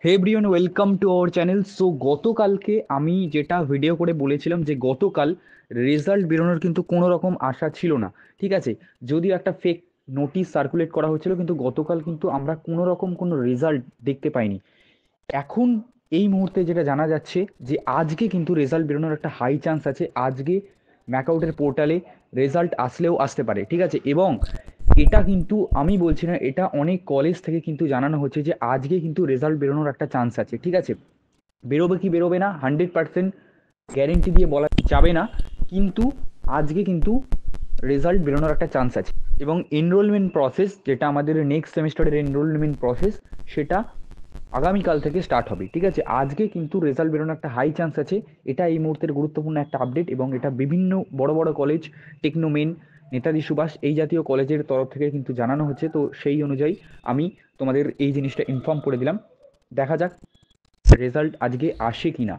Hey everyone, welcome to our channel. So গতকালকে আমি যেটা ভিডিও করে বলেছিলাম যে গতকাল রেজাল্ট বেরোনোর কিন্তু কোনো রকম আশা ছিল না। ঠিক আছে, যদিও একটা ফেক নোটিশ সার্কুলেট করা হয়েছিল, কিন্তু গতকাল কিন্তু আমরা কোনো রকম কোনো রেজাল্ট দেখতে পাইনি। এখন এই মুহূর্তে যেটা জানা যাচ্ছে যে আজকে কিন্তু রেজাল্ট বেরোনোর একটা হাই চান্স আছে। আজকে ম্যাকআউটের পোর্টালে রেজাল্ট আসলেও আসতে পারে। ঠিক আছে, এবং এটা কিন্তু আমি বলছি না, এটা অনেক কলেজ থেকে কিন্তু জানানো হচ্ছে যে আজকে কিন্তু রেজাল্ট বেরোনোর একটা চান্স আছে। ঠিক আছে, বেরোবে কি বেরোবে না 100% গ্যারেন্টি দিয়ে বলা যাবে না, কিন্তু আজকে কিন্তু রেজাল্ট বেরোনোর একটা চান্স আছে। এবং এনরোলমেন্ট প্রসেস, যেটা আমাদের নেক্সট সেমিস্টারের এনরোলমেন্ট প্রসেস, সেটা আগামীকাল থেকে স্টার্ট হবে। ঠিক আছে, আজকে কিন্তু রেজাল্ট বেরোনোর একটা হাই চান্স আছে। এটা এই মুহূর্তের গুরুত্বপূর্ণ একটা আপডেট, এবং এটা বিভিন্ন বড় বড় কলেজ, টেকনোমেন, নেতাজি সুভাষ, এই জাতীয় কলেজের তরফ থেকে কিন্তু জানানো হচ্ছে। তো সেই অনুযায়ী আমি তোমাদের এই জিনিসটা ইনফর্ম করে দিলাম। দেখা যাক রেজাল্ট আজকে আসে কি না।